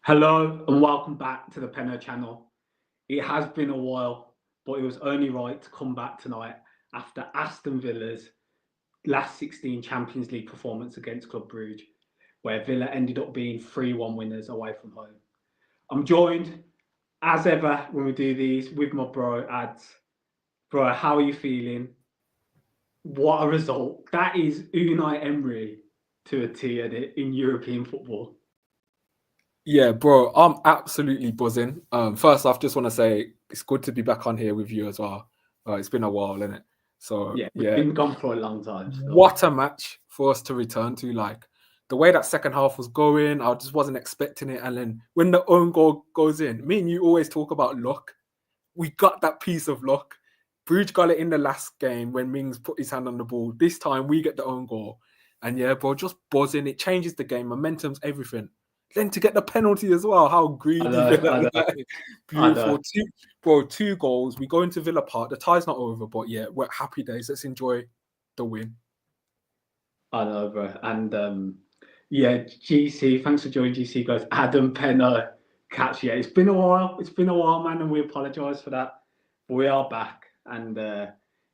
Hello and welcome back to the Penno Channel. It has been a while, but it was only right to come back tonight after Aston Villa's last 16 Champions League performance against Club Brugge, where Villa ended up being 3-1 winners away from home. I'm joined, as ever, when we do these with my bro, Ads. Bro, how are you feeling? What a result. That is Unai Emery to a T in European football. Yeah, bro, I'm absolutely buzzing. First off, just want to say it's good to be back on here with you as well. It's been a while, isn't it? So Yeah, we've yeah, been gone for a long time still. what a match for us to return to. Like the way that second half was going, I just wasn't expecting it. And then when the own goal goes in, me and you always talk about luck. We got that piece of luck. Bruges got it in the last game when Mings put his hand on the ball. This time we get the own goal. And yeah, bro, just buzzing. It changes the game. Momentum's everything. Then to get the penalty as well. How greedy Villa. I know. Beautiful. Two goals. We go into Villa Park. The tie's not over, but yeah, we're happy days. Let's enjoy the win. I know, bro. And yeah, GC, thanks for joining GC, guys. Adam Penno, catch. Yeah, it's been a while. It's been a while, man, and we apologise for that. But we are back, and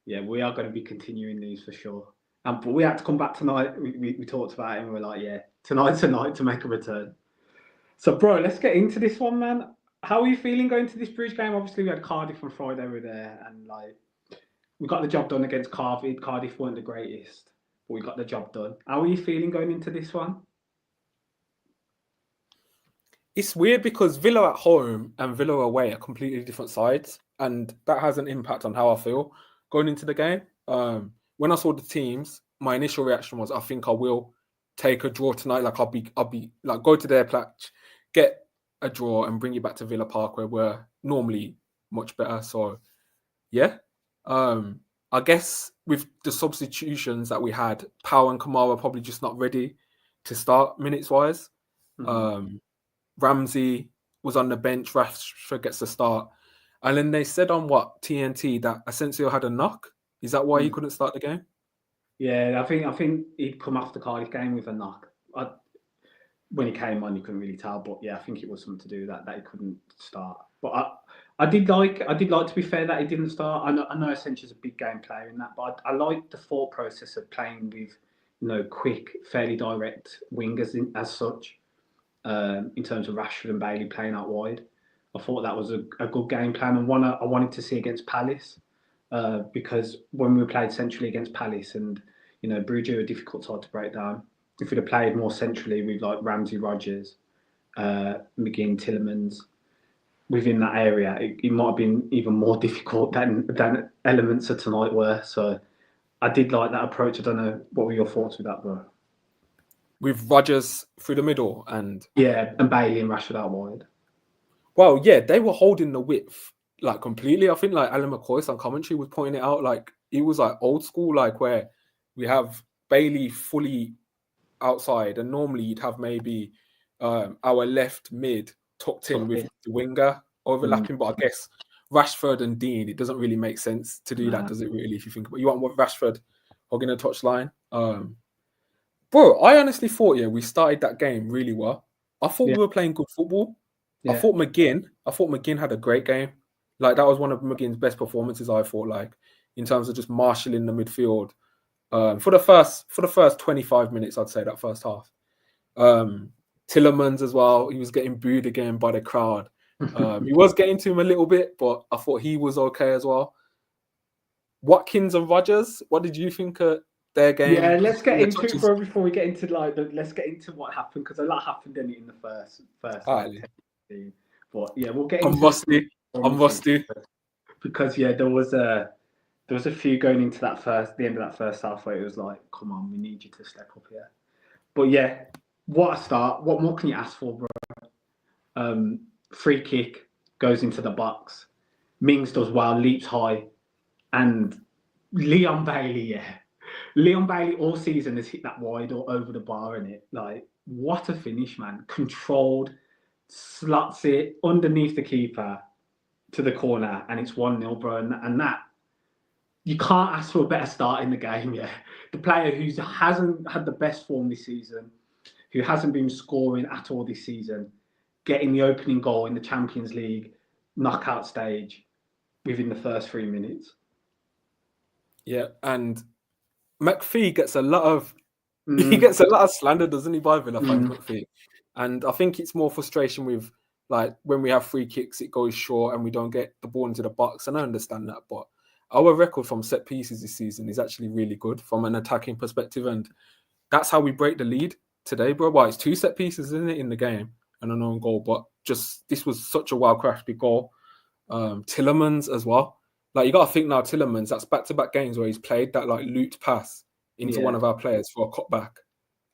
yeah, we are going to be continuing these for sure. But we had to come back tonight. We talked about it, and we are like, yeah, tonight's a night to make a return. So, bro, let's get into this one, man. How are you feeling going to this Bruges game? Obviously, we had Cardiff on Friday over there, and like we got the job done against Cardiff. Cardiff weren't the greatest, but we got the job done. How are you feeling going into this one? It's weird because Villa at home and Villa away are completely different sides, and that has an impact on how I feel going into the game. When I saw the teams, my initial reaction was, I think I will take a draw tonight. Like I'll be like go to their patch, get a draw, and bring it back to Villa Park where we're normally much better. So yeah, I guess with the substitutions that we had, Powell and Kamara probably just not ready to start minutes wise. Mm-hmm. Ramsey was on the bench. Rashford gets the start, and then they said on TNT that Asensio had a knock. Is that why he couldn't start the game? Yeah, I think he'd come off the Cardiff game with a knock. When he came on, you couldn't really tell, but yeah, I think it was something to do with that he couldn't start. But I did like to be fair that he didn't start. I know Asensio's a big game player in that, but I like the thought process of playing with quick, fairly direct wingers as such. In terms of Rashford and Bailey playing out wide, I thought that was a good game plan and one I wanted to see against Palace because when we played centrally against Palace and Brugge are a difficult side to break down. If we'd have played more centrally with like Ramsey, Rodgers, McGinn, Tillemans within that area, it might have been even more difficult than elements of tonight were. So I did like that approach. I don't know, what were your thoughts with that, bro? With Rodgers through the middle and Bailey and Rashford out wide. Well, yeah, they were holding the width like completely. I think like Alan McCoy on commentary was pointing it out. Like it was like old school, like where we have Bailey fully outside, and normally you'd have maybe our left mid tucked in with the winger overlapping. But I guess Rashford and Dean, it doesn't really make sense to do that, does it? Really, if you think about it, you want Rashford hogging a touchline. Bro, I honestly thought we started that game really well. I thought we were playing good football. Yeah. I thought McGinn had a great game. Like that was one of McGinn's best performances. I thought, like in terms of just marshalling the midfield for the first 25 minutes, I'd say that first half. Tillemans as well. He was getting booed again by the crowd. He was getting to him a little bit, but I thought he was okay as well. Watkins and Rodgers, what did you think of their game? Yeah, let's get into it before we get into let's get into what happened because a lot happened in the first. But yeah, we'll get into I'm rusty. Because there was a few going into the end of that first half where it was like, come on, we need you to step up here. But yeah, what a start. What more can you ask for, bro? Free kick goes into the box. Mings does well, leaps high, and Leon Bailey, Leon Bailey all season has hit that wide or over the bar in it. Like, what a finish, man. Controlled, slots it underneath the keeper to the corner, and it's 1-0, bro. And that, you can't ask for a better start in the game, The player who hasn't had the best form this season, who hasn't been scoring at all this season, getting the opening goal in the Champions League knockout stage within the first 3 minutes. Yeah, and McPhee gets a lot of he gets a lot of slander, doesn't he, by Villa fans, McPhee? And I think it's more frustration with like when we have free kicks, it goes short and we don't get the ball into the box. And I understand that, but our record from set pieces this season is actually really good from an attacking perspective, and that's how we break the lead today, bro. Well, it's 2 set pieces, isn't it, in the game and an own goal, but just this was such a well-crafted goal. Tillemans as well. Like, you got to think now, Tillemans, that's back-to-back games where he's played that like looped pass into one of our players for a cutback,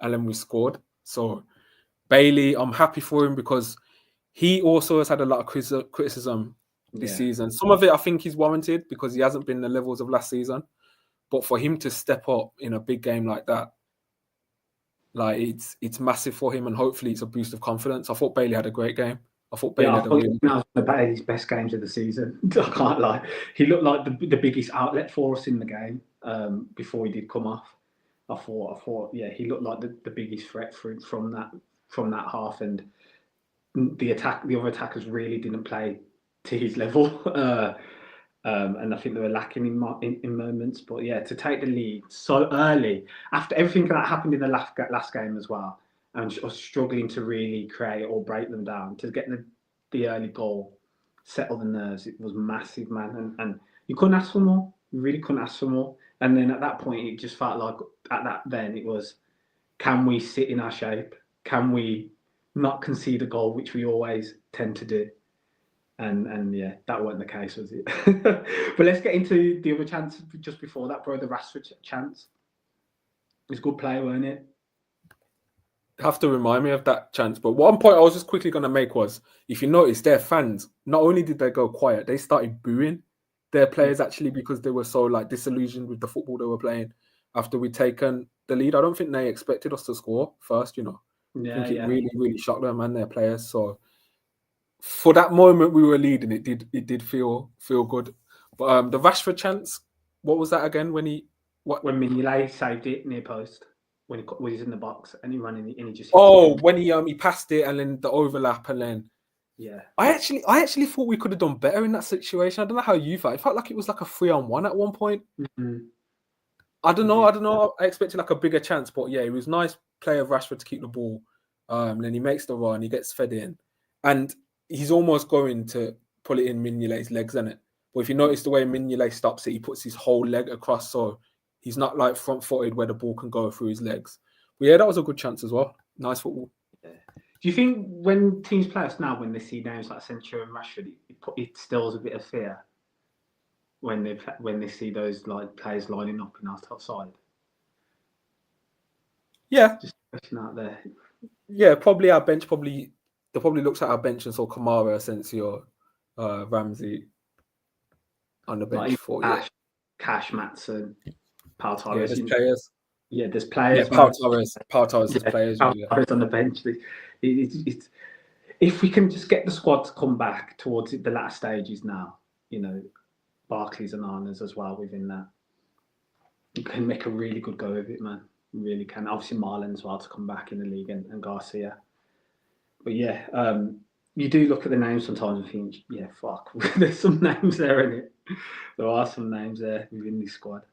and then we scored. So Bailey, I'm happy for him because he also has had a lot of criticism this season. Some of it I think is warranted because he hasn't been the levels of last season. But for him to step up in a big game like that, like it's massive for him, and hopefully it's a boost of confidence. I thought Bailey had a great game. I thought Bailey had a really that was one of Bailey's best games of the season. I can't lie. He looked like the biggest outlet for us in the game before he did come off. I thought, yeah, he looked like the biggest threat from that half, and the other attackers really didn't play to his level, and I think they were lacking in moments. But yeah, to take the lead so early after everything that happened in the last game as well, and was struggling to really create or break them down, to get the early goal, settle the nerves, it was massive, man, and you couldn't ask for more. You really couldn't ask for more. And then at that point, it just felt like then it was, can we sit in our shape? Can we not concede a goal, which we always tend to do? And yeah, that wasn't the case, was it? But let's get into the other chance just before that, bro. The Rashford chance. It's a good play, weren't it? Have to remind me of that chance. But one point I was just quickly going to make was, if you notice, their fans, not only did they go quiet, they started booing their players actually because they were so like disillusioned with the football they were playing after we'd taken the lead. I don't think they expected us to score first, I think it really, really shocked them and their players. So for that moment we were leading, it did feel good. But the Rashford chance, what was that again? When Mignolet saved it near post, when he was in the box and he ran in and he just when he passed it and then the overlap and then I actually thought we could have done better in that situation. I don't know how you felt. It felt like it was like a 3-on-1 at one point. I don't know. I expected like a bigger chance, but yeah, it was nice play of Rashford to keep the ball. Then he makes the run, he gets fed in, and he's almost going to pull it in Mignolet's legs, isn't it? But if you notice the way Mignolet stops it, he puts his whole leg across, so he's not like front-footed where the ball can go through his legs. But yeah, that was a good chance as well. Nice football. Yeah. Do you think when teams play us now, when they see names like Asensio and Rashford, it instills a bit of fear when they see those like players lining up in our top side? Yeah, just a question out there. Yeah, probably our bench. They probably looks at our bench and saw Kamara, Asensio, Ramsey on the bench like Cash, Matson, Pau Torres. Yeah, there's players. Yeah, there's players. Yeah, Pau Torres, there's players. Pau Torres on the bench. It's if we can just get the squad to come back towards the latter stages now, Barkley's and Arna's as well within that, you can make a really good go of it, man. You really can. Obviously, Marlon as well to come back in the league and Garcia. But yeah, you do look at the names sometimes and think, yeah, fuck. There's some names there, in it. There are some names there within this squad.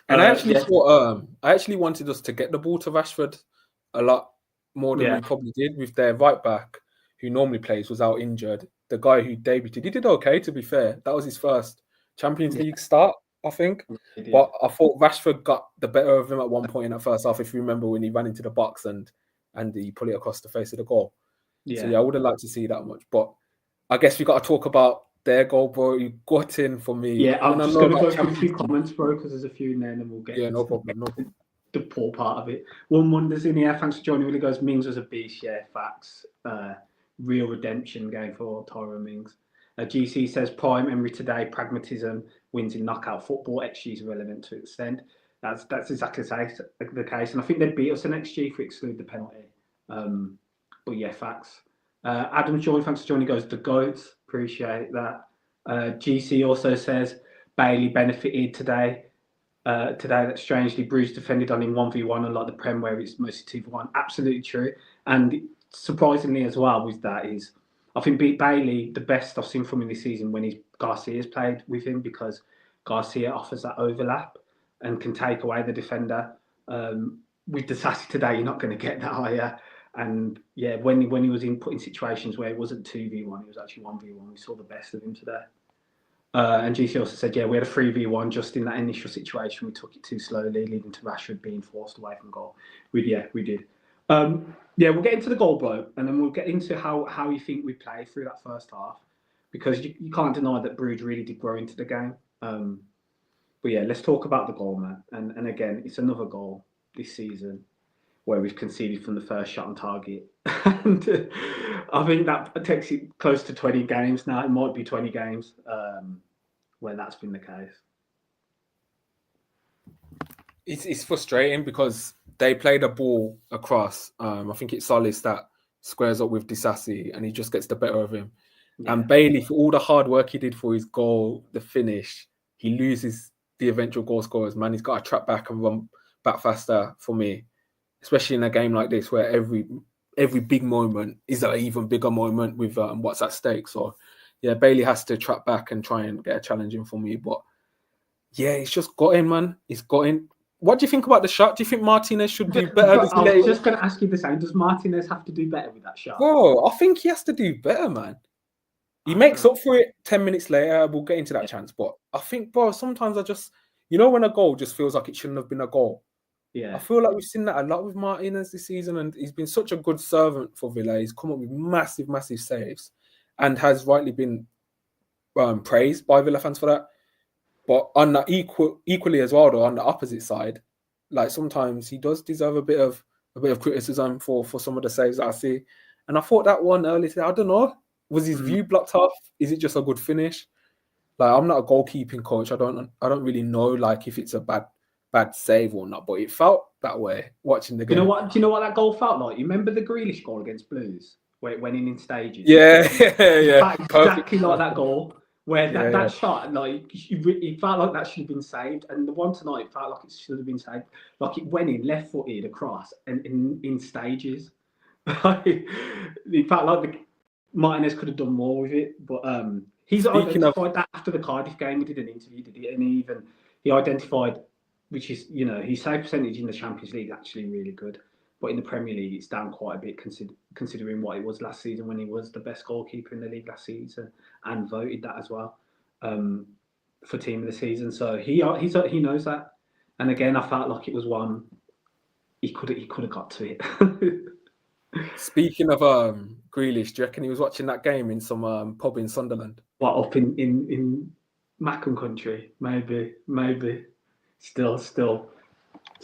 And I actually thought, I actually wanted us to get the ball to Rashford a lot more than we probably did, with their right back, who normally plays, was out injured. The guy who debuted, he did okay, to be fair. That was his first Champions League start, I think. But I thought Rashford got the better of him at one point in that first half, if you remember, when he ran into the box and he put it across the face of the goal. So yeah, I would have liked to see that much. But I guess we got to talk about their goal, bro. You got in for me. Yeah, I'm just going to go through a few comments, bro, because there's a few in there, and then we'll get no problem. The poor part of it. One wonders in here, thanks to Johnny Willie goes, Mings was a beast, yeah, facts. Real redemption game for Tyrone Mings. GC says, prime Emery today, pragmatism wins in knockout football, XG is relevant to extent. That's exactly the case. And I think they'd beat us in XG if we exclude the penalty. But yeah, facts. Adam Joy, thanks to Johnny, goes, the GOATs, appreciate that. GC also says, Bailey benefited today. That strangely Bruce defended on him 1v1, unlike the Prem where it's mostly 2v1. Absolutely true. And surprisingly as well with that is I think Bailey, the best I've seen from him this season when Garcia's played with him, because Garcia offers that overlap and can take away the defender. With the Sassy today, you're not going to get that higher. And yeah, when he was put in situations where it wasn't 2v1, it was actually 1v1. We saw the best of him today. And GC also said, yeah, we had a 3v1 just in that initial situation. We took it too slowly, leading to Rashford being forced away from goal. We did. Yeah, we'll get into the goal, bro, and then we'll get into how you think we played through that first half, because you can't deny that Brugge really did grow into the game. But yeah, let's talk about the goal, man. And again, it's another goal this season where we've conceded from the first shot on target. And I think that takes it close to 20 games now. It might be 20 games where that's been the case. It's frustrating because they play the ball across. I think it's Solis that squares up with Disasi and he just gets the better of him. Yeah. And Bailey, for all the hard work he did for his goal, the finish, he loses the eventual goal scorers. Man, he's got to track back and run back faster for me, especially in a game like this where every big moment is an even bigger moment with what's at stake. So, yeah, Bailey has to track back and try and get a challenge in for me. But, yeah, he's just got in, man. He's got in. What do you think about the shot? Do you think Martinez should do better? I was just going to ask you the same. Does Martinez have to do better with that shot? Bro, I think he has to do better, man. He makes up for it 10 minutes later. We'll get into that chance. But I think, bro, sometimes I just, when a goal just feels like it shouldn't have been a goal. Yeah. I feel like we've seen that a lot with Martinez this season, and he's been such a good servant for Villa. He's come up with massive, massive saves and has rightly been praised by Villa fans for that. But on the equally as well, though, on the opposite side, like sometimes he does deserve a bit of criticism for some of the saves that I see. And I thought that one earlier today, I don't know, was his view blocked off? Is it just a good finish? Like, I'm not a goalkeeping coach. I don't really know like if it's a bad save or not, but it felt that way watching the game. Do you know what that goal felt like? You remember the Grealish goal against Blues where it went in stages? Yeah. Exactly like that goal. Where that shot, like, it felt like that should have been saved. And the one tonight, it felt like it should have been saved. Like, it went in left-footed across and in stages. It felt like Martinez could have done more with it. But he's identified that after the Cardiff game. He did an interview, did he? And he identified, which is, his save percentage in the Champions League is actually really good. But in the Premier League, it's down quite a bit considering what it was last season when he was the best goalkeeper in the league last season and voted that as well for team of the season. So he knows that. And again, I felt like it was one he could have got to it. Speaking of Grealish, do you reckon he was watching that game in some pub in Sunderland? What, up in Mackham country? Maybe.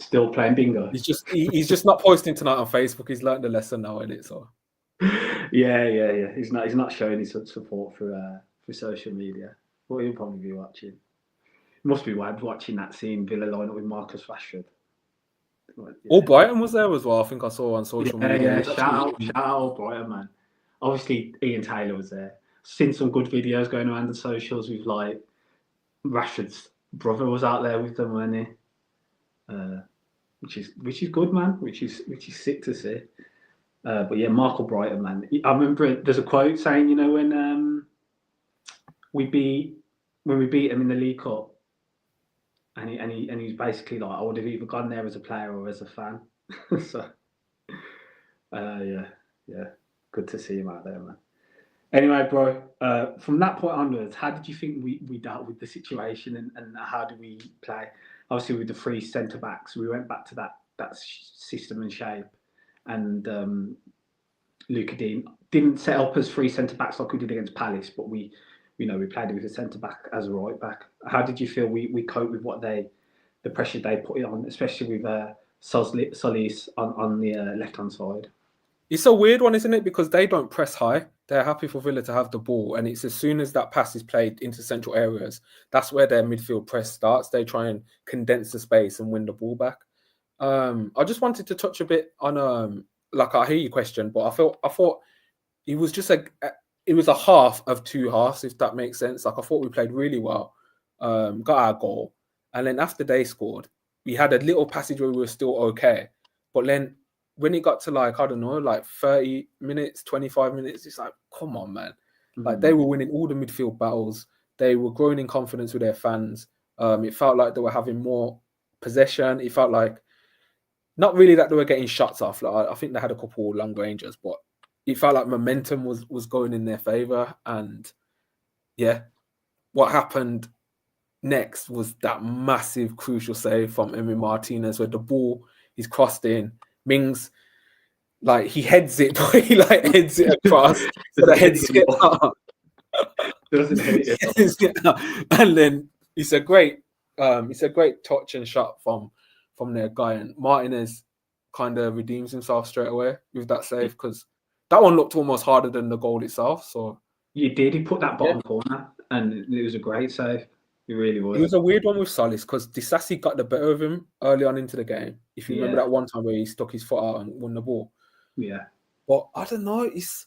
Still playing bingo. He's just not posting tonight on Facebook. He's learned the lesson now, isn't it? So yeah. He's not showing his support for social media. Well, he'll probably be watching. It must be watching that scene Villa line up with Marcus Rashford. Yeah. Brighton was there as well. I think I saw on social media. Yeah. Shout out Brighton, man. Obviously, Ian Taylor was there. Seen some good videos going around the socials with like Rashford's brother was out there with them, wasn't he? Which is good, man. Which is sick to see. But yeah, Marco Brighton, man. I remember there's a quote saying, when we beat him in the League Cup, and he's basically like, I would have either gone there as a player or as a fan. So yeah, good to see him out there, man. Anyway, bro, from that point onwards, how did you think we dealt with the situation and how do we play? Obviously, with the three centre backs, we went back to that system and shape, and Luca Dean didn't set up as three centre backs like we did against Palace, but we played with a centre back as a right back. How did you feel we coped with the pressure they put it on, especially with Solis on the left hand side? It's a weird one, isn't it? Because they don't press high. They're happy for Villa to have the ball. And it's as soon as that pass is played into central areas, that's where their midfield press starts. They try and condense the space and win the ball back. I just wanted to touch a bit on, I hear your question, but I thought it was just it was a half of two halves, if that makes sense. Like, I thought we played really well, got our goal. And then after they scored, we had a little passage where we were still okay. But then when it got to like, I don't know, like 30 minutes, 25 minutes, it's like, come on, man. Like they were winning all the midfield battles. They were growing in confidence with their fans. It felt like they were having more possession. It felt like not really that they were getting shots off. Like I think they had a couple long rangers, but it felt like momentum was going in their favor. And yeah, what happened next was that massive crucial save from Emi Martinez where the ball is crossed in. Mings, like he heads it, but he like heads it across. So the heads get up. Doesn't hit it. And then it's a great touch and shot from their guy, and Martinez kind of redeems himself straight away with that save because that one looked almost harder than the goal itself. So you did. He put that bottom corner, and it was a great save. It really was. It was a weird one with Solis because Disasi got the better of him early on into the game. If you remember that one time where he stuck his foot out and won the ball. Yeah. But I don't know. It's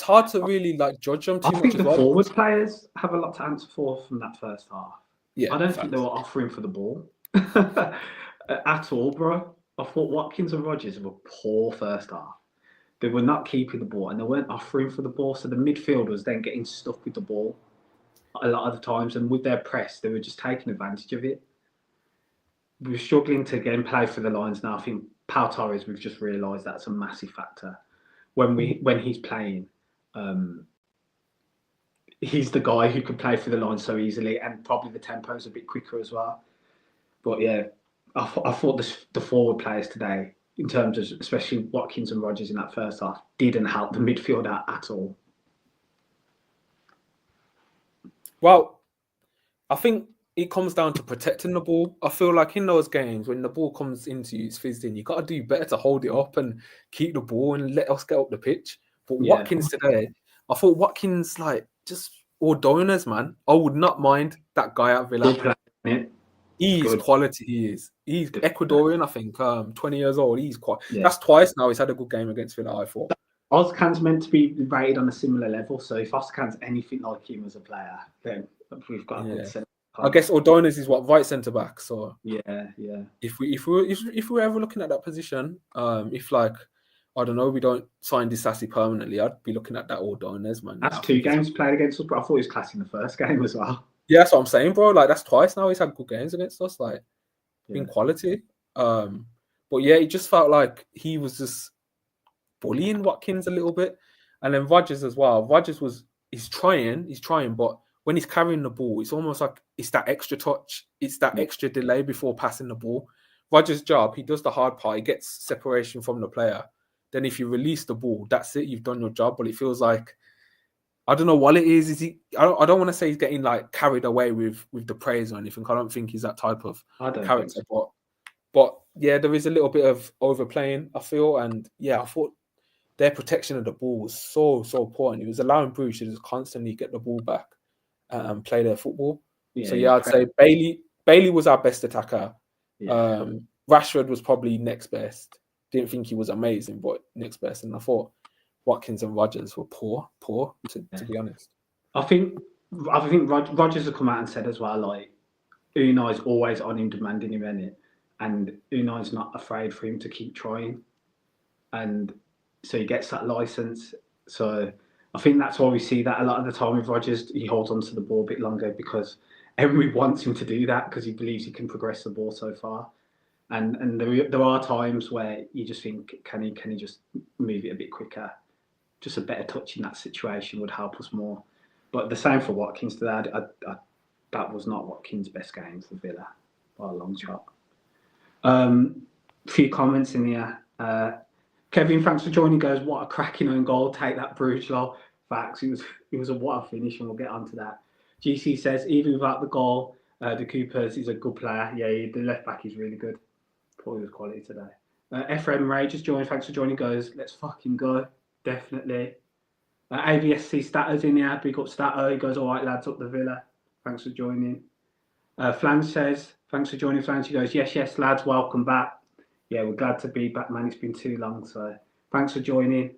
hard to really like judge them too much. I think the forward players have a lot to answer for from that first half. Yeah, I don't think they were offering for the ball at all, bro. I thought Watkins and Rodgers were poor first half. They were not keeping the ball and they weren't offering for the ball. So the midfield was then getting stuck with the ball a lot of the times, and with their press, they were just taking advantage of it. We were struggling to again play for the lines now. I think Pau Torres, we've just realised that's a massive factor when he's playing. He's the guy who can play for the line so easily, and probably the tempo is a bit quicker as well. But yeah, I thought the forward players today, in terms of especially Watkins and Rodgers in that first half, didn't help the midfield out at all. Well, I think it comes down to protecting the ball. I feel like in those games, when the ball comes into you, it's fizzed in, you got to do better to hold it up and keep the ball and let us get up the pitch. But Watkins today, I thought Watkins, like, just all donors, man. I would not mind that guy at Villa. He's quality, he is. He's Ecuadorian, I think, 20 years old. He's quite. Yeah. That's twice now he's had a good game against Villa, I thought. Ozcan's meant to be rated on a similar level, so if Ozcan's anything like him as a player, then we've got a good centre. I guess Ordonez is what, right centre back. So yeah. If we were ever looking at that position, if like I don't know, we don't sign Disasi permanently, I'd be looking at that Ordonez, man. That's 2 games played against us, but I thought he was class in the first game as well. Yeah, that's what I'm saying, bro. Like that's twice now he's had good games against us, like in quality. But yeah, it just felt like he was just bullying Watkins a little bit, and then Rodgers as well. Rodgers he's trying, but when he's carrying the ball, it's almost like it's that extra touch, it's that extra delay before passing the ball. Rodgers' job, he does the hard part, he gets separation from the player. Then if you release the ball, that's it, you've done your job. But it feels like, I don't know what it is. Is he? I don't want to say he's getting like carried away with the praise or anything. I don't think he's that type of character. But yeah, there is a little bit of overplaying, I feel. And yeah, I thought their protection of the ball was so important. It was allowing Bruges to just constantly get the ball back and play their football. Yeah, so yeah, I'd say Bailey was our best attacker. Yeah. Rashford was probably next best. Didn't think he was amazing, but next best. And I thought Watkins and Rodgers were poor to be honest. I think Rodgers has come out and said as well, like Unai's always on him, demanding him in it, and Unai's not afraid for him to keep trying, and so he gets that license. So I think that's why we see that a lot of the time with Rodgers, he holds onto the ball a bit longer because Emery wants him to do that because he believes he can progress the ball so far. And there are times where you just think, can he just move it a bit quicker? Just a better touch in that situation would help us more. But the same for Watkins today. That was not Watkins' best game for Villa by a long shot. Few comments in here. Kevin, thanks for joining. Goes, what a cracking own goal. Take that, Bruges. Facts. It was a what a finish, and we'll get onto that. GC says, even without the goal, the Coopers is a good player. Yeah, the left back is really good. Thought he was quality today. Ephraim Ray just joined. Thanks for joining. Goes, let's fucking go. Definitely. AVSC Statters in here. Big up Statter. He goes, all right, lads, up the Villa. Thanks for joining. Flange says, thanks for joining, Flange. He goes, yes, lads, welcome back. Yeah, we're glad to be back, man. It's been too long, so thanks for joining.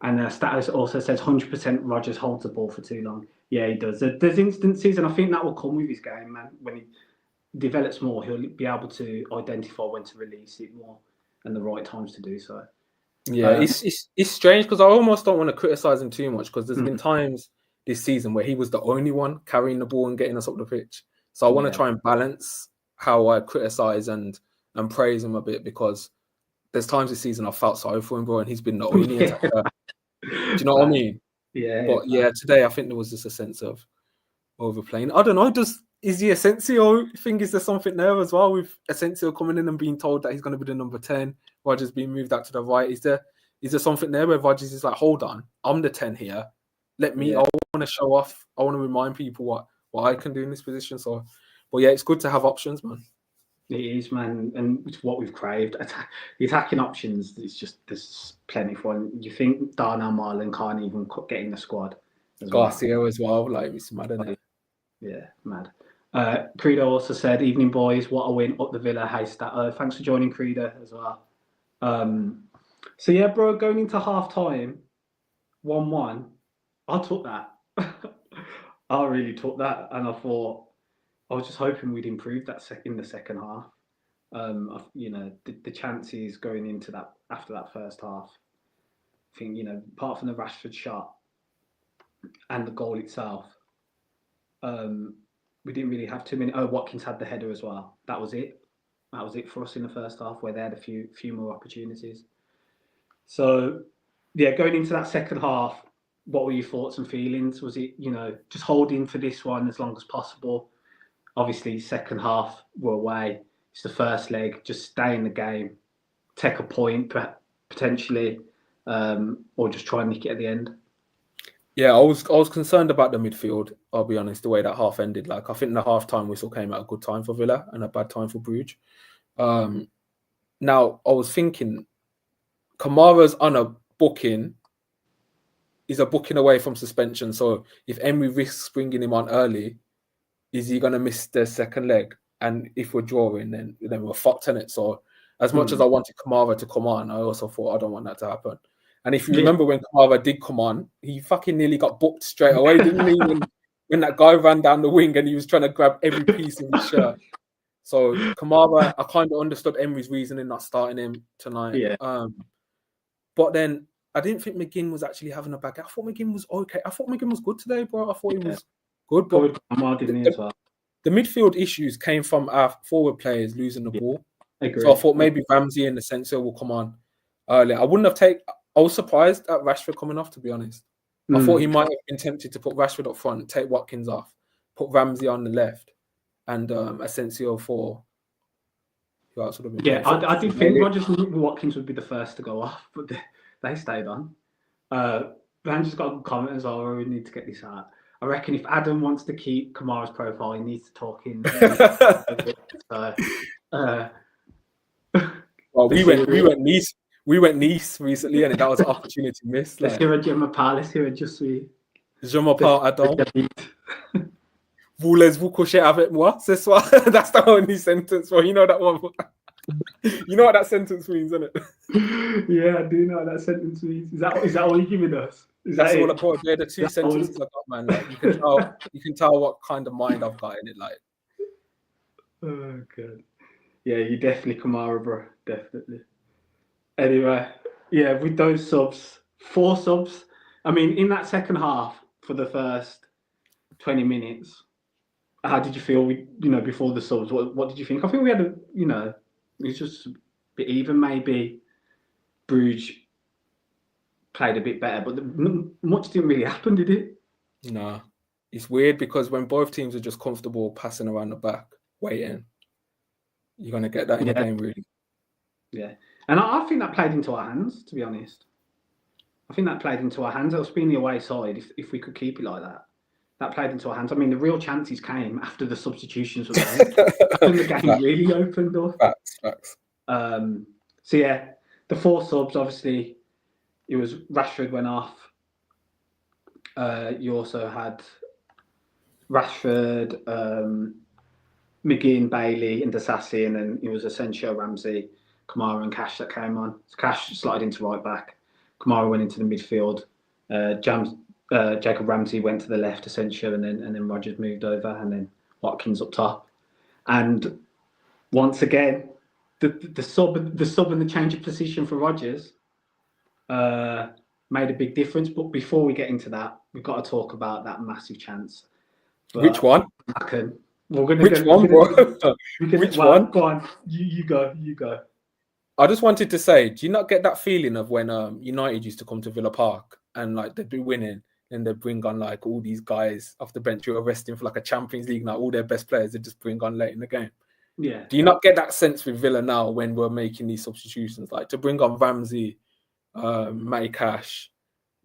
And Status also says 100% Rodgers holds the ball for too long. Yeah, he does. There's instances, and I think that will come with his game, man. When he develops more, he'll be able to identify when to release it more and the right times to do so. Yeah, it's strange because I almost don't want to criticize him too much because there's been times this season where he was the only one carrying the ball and getting us up the pitch. So I want to try and balance how I criticize and praise him a bit, because there's times this season I felt sorry for him, bro, and he's been the only attacker. Do you know what I mean? Yeah. But yeah, today I think there was just a sense of overplaying. I don't know. Is the Asensio thing? Is there something there as well with Asensio coming in and being told that he's going to be the number 10? Rodgers being moved out to the right. Is there something there where Rodgers is like, hold on, I'm the 10 here. Let me. I want to show off. I want to remind people what I can do in this position. So, but yeah, it's good to have options, man. It is, man, and it's what we've craved. The attacking options, there's plenty for. You think Darnell Marlin can't even get in the squad? Garcia as well, like it's mad, isn't it? Yeah, mad. Credo also said, "Evening, boys. What a win up the Villa haystack." Thanks for joining, Credo, as well. So yeah, bro, going into half time, 1-1. I took that. I really took that, and I thought I was just hoping we'd improve that in the second half. The chances going into that after that first half, I think, apart from the Rashford shot and the goal itself, we didn't really have too many. Oh, Watkins had the header as well. That was it. That was it for us in the first half, where they had a few more opportunities. So, yeah, going into that second half, what were your thoughts and feelings? Was it, just holding for this one as long as possible? Obviously, second half, we're away. It's the first leg. Just stay in the game, take a point potentially, or just try and nick it at the end. Yeah, I was concerned about the midfield. I'll be honest, the way that half ended. Like, I think the halftime whistle came at a good time for Villa and a bad time for Brugge. Now, I was thinking, Kamara's on a booking. He's a booking away from suspension. So if Emery risks bringing him on early, is he going to miss the second leg? And if we're drawing, then we're fucked in it. So as much as I wanted Kamara to come on, I also thought I don't want that to happen. And if you remember when Kamara did come on, he fucking nearly got booked straight away, didn't he? When that guy ran down the wing and he was trying to grab every piece of his shirt. So Kamara, I kind of understood Emery's reasoning not starting him tonight. Yeah. But then I didn't think McGinn was actually having a bad game. I thought McGinn was okay. I thought McGinn was good today, bro. I thought he was good. But the midfield issues came from our forward players losing the ball. So I thought maybe Ramsey and Asensio will come on early. I was surprised at Rashford coming off, to be honest. I thought he might have been tempted to put Rashford up front, take Watkins off, put Ramsey on the left, and Asensio for who else would have been playing? I did think Rodgers and Watkins would be the first to go off, but they stayed on. Rangers got a comment as well, we need to get this out. I reckon if Adam wants to keep Kamara's profile, he needs to talk in. Well, we went Nice recently, and that was an opportunity missed. Let's hear a Je suis. Je m'appelle Adam. Voulez-vous coucher avec moi ce soir? That's the only sentence. Well, you know that one. You know what that sentence means, isn't it? Yeah, I do know what that sentence means. Is that all you're giving us? That's all I put. They're the two sentences I got, man. Like, you can tell what kind of mind I've got in it. Like, oh god, yeah, you definitely Kamara, bro, definitely. Anyway, yeah, with those subs, 4 subs. I mean, in that second half, for the first 20 minutes, how did you feel? Before the subs, what did you think? I think we had it was just a bit even. Maybe Brugge played a bit better, but much didn't really happen, did it? No. It's weird because when both teams are just comfortable passing around the back, waiting, you're going to get that in the game, really. Yeah. And I think that played into our hands, to be honest. I think that played into our hands. Us being the away side, if we could keep it like that. That played into our hands. I mean, the real chances came after the substitutions were made. When the game really opened up. Facts. So, yeah, the 4 subs, obviously, it was Rashford went off. You also had Rashford, McGinn, Bailey, and Disasi, and then it was Asensio, Ramsey, Kamara, and Cash that came on. So Cash slotted into right back. Kamara went into the midfield. Jacob Ramsey went to the left, Asensio, and then Rodgers moved over, and then Watkins up top. And once again, the sub and the change of position for Rodgers made a big difference. But before we get into that, we've got to talk about that massive chance. Which one? Which one, bro? Which one? Go on, you go. I just wanted to say, do you not get that feeling of when United used to come to Villa Park and like they'd be winning and they'd bring on like all these guys off the bench who are resting for like a Champions League, like all their best players they just bring on late in the game? Yeah. Do you not get that sense with Villa now when we're making these substitutions, like to bring on Ramsey, Matty Cash,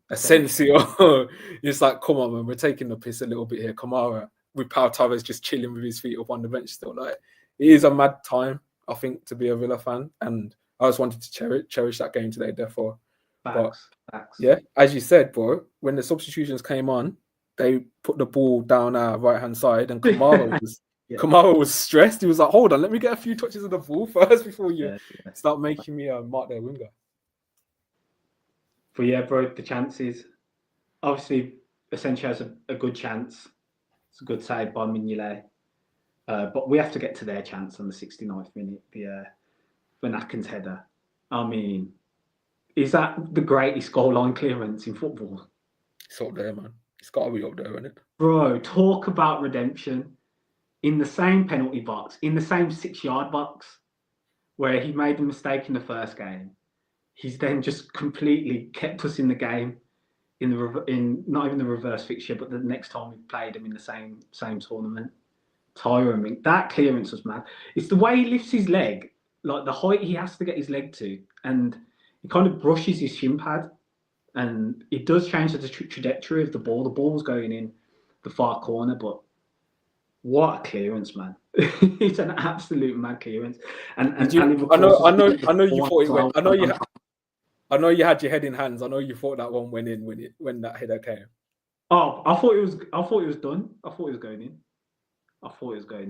Asensio? It's like, come on, man, we're taking the piss a little bit here. Kamara with Pau Torres just chilling with his feet up on the bench still. Like, it is a mad time, I think, to be a Villa fan, and I just wanted to cherish that game today. Therefore, Facts. Yeah, as you said, bro, when the substitutions came on, they put the ball down our right hand side, and Kamara was. Yeah. Kamara was stressed. He was like, hold on, let me get a few touches of the ball first before you start making me mark their winger. But yeah, bro, the chances. Obviously, Asensio has a good chance. It's a good save by Mignolet. But we have to get to their chance on the 69th minute, the Van Aken's header. I mean, is that the greatest goal line clearance in football? It's up there, man. It's got to be up there, isn't it? Bro, talk about redemption. In the same penalty box, in the same 6-yard box, where he made the mistake in the first game, he's then just completely kept us in the game in not even the reverse fixture, but the next time we played him in the same tournament. Tyrone, that clearance was mad. It's the way he lifts his leg, like the height he has to get his leg to, and he kind of brushes his shin pad, and it does change the trajectory of the ball. The ball was going in the far corner, but what a clearance, man! It's an absolute mad clearance. And I know you thought it went. I know you had your head in hands. I know you thought that one went in when that header came. Oh, I thought it was done. I thought it was going